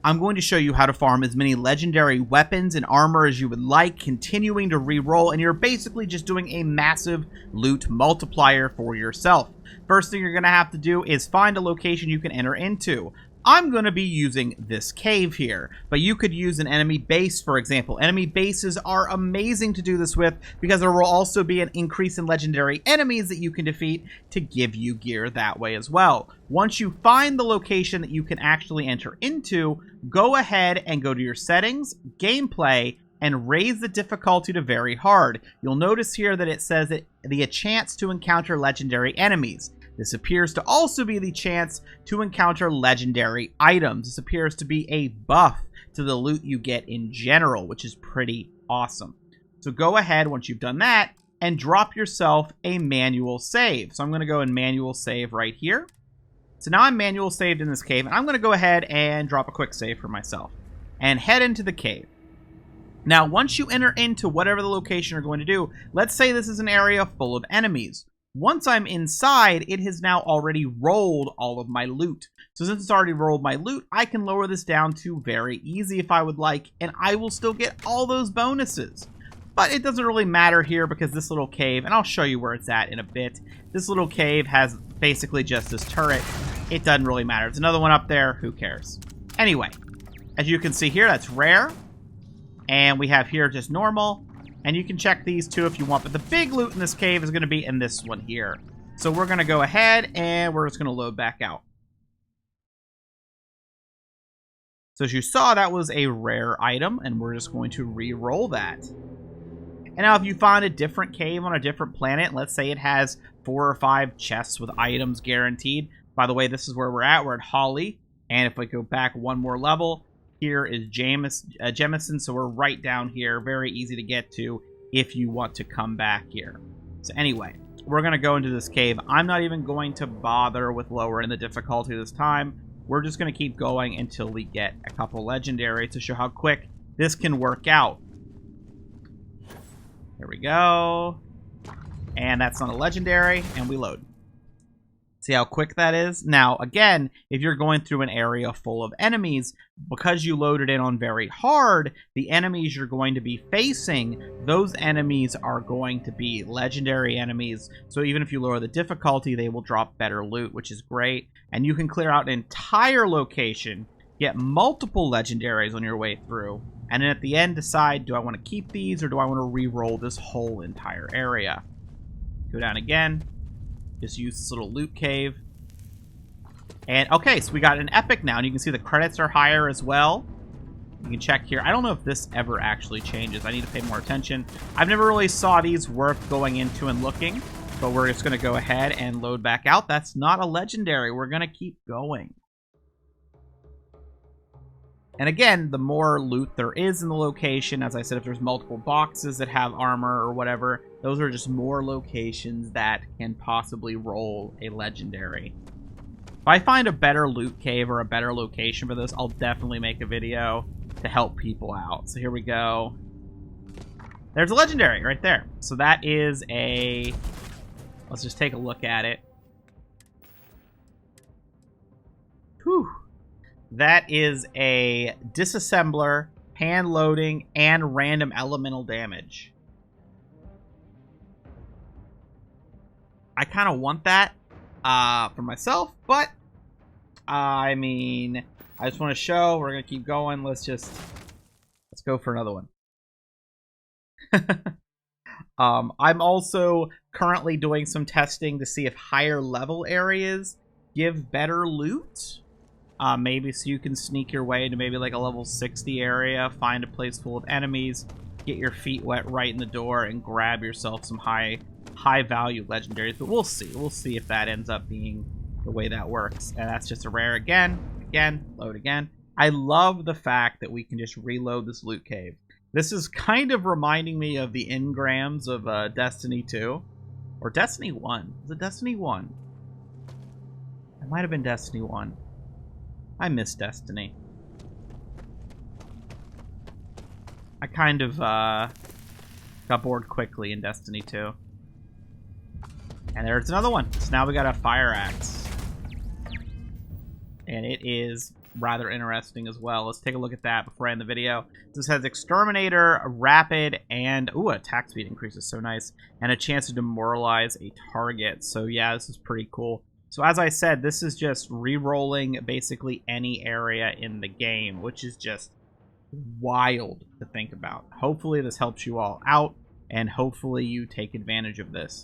I'm going to show you how to farm as many legendary weapons and armor as you would like, continuing to re-roll, and you're basically just doing a massive loot multiplier for yourself. First thing you're going to have to do is find a location you can enter into. I'm going to be using this cave here, but you could use an enemy base, for example. Enemy bases are amazing to do this with because there will also be an increase in legendary enemies that you can defeat to give you gear that way as well. Once you find the location that you can actually enter into, go ahead and go to your settings, gameplay, and raise the difficulty to very hard. You'll notice here that it says that a chance to encounter legendary enemies. This appears to also be the chance to encounter legendary items. This appears to be a buff to the loot you get in general, which is pretty awesome. So go ahead, once you've done that, and drop yourself a manual save. So I'm going to go and manual save right here. So now I'm manual saved in this cave, and I'm going to go ahead and drop a quick save for myself and head into the cave. Now, once you enter into whatever the location you're going to do, let's say this is an area full of enemies. Once I'm inside, it has now already rolled all of my loot. So since it's already rolled my loot, I can lower this down to very easy if I would like, and I will still get all those bonuses. But it doesn't really matter here because this little cave, and I'll show you where it's at in a bit, this little cave has basically just this turret. It doesn't really matter. It's another one up there. Who cares? Anyway, as you can see here, that's rare. And we have here just normal. And you can check these too if you want, but the big loot in this cave is going to be in this one here. So we're going to go ahead and we're just going to load back out. So as you saw, that was a rare item, and we're just going to re-roll that. And now if you find a different cave on a different planet, let's say it has 4 or 5 chests with items guaranteed. By the way, this is where we're at. We're at Holly. And if we go back one more level, here is Jemison, so we're right down here. Very easy to get to if you want to come back here. So anyway, we're going to go into this cave. I'm not even going to bother with lowering the difficulty this time. We're just going to keep going until we get a couple legendaries to show how quick this can work out. There we go. And that's not a legendary, and we load. See how quick that is? Now, again, if you're going through an area full of enemies, because you loaded in on very hard, the enemies you're going to be facing, those enemies are going to be legendary enemies. So even if you lower the difficulty, they will drop better loot, which is great. And you can clear out an entire location, get multiple legendaries on your way through, and then at the end decide, do I want to keep these or do I want to re-roll this whole entire area? Go down again. Just use this little loot cave. And okay, so we got an epic now, and you can see the credits are higher as well. You can check here. I don't know if this ever actually changes. I need to pay more attention. I've never really saw these worth going into and looking, but we're just going to go ahead and load back out. That's not a legendary. We're going to keep going. And again, the more loot there is in the location, as I said, if there's multiple boxes that have armor or whatever, those are just more locations that can possibly roll a legendary. If I find a better loot cave or a better location for this, I'll definitely make a video to help people out. So here we go. There's a legendary right there. So that is a... Let's just take a look at it. Whew. That is a disassembler, hand loading, and random elemental damage. I kind of want that for myself, but I mean, I just want to show. We're going to keep going. Let's go for another one. I'm also currently doing some testing to see if higher level areas give better loot. Maybe so you can sneak your way to maybe like a level 60 area, find a place full of enemies, get your feet wet right in the door, and grab yourself some high value legendaries. But we'll see. We'll see if that ends up being the way that works. And that's just a rare again, load again. I love the fact that we can just reload this loot cave. This is kind of reminding me of the engrams of Destiny 2. Or Destiny 1. Was it Destiny 1? It might have been Destiny 1. I miss Destiny. I kind of got bored quickly in Destiny 2. And there's another one. So now we got a fire axe. And it is rather interesting as well. Let's take a look at that before I end the video. This has Exterminator, Rapid, and ooh, attack speed increases, so nice, and a chance to demoralize a target. So yeah, this is pretty cool. So as I said, this is just re-rolling basically any area in the game, which is just wild to think about. Hopefully this helps you all out, and hopefully you take advantage of this.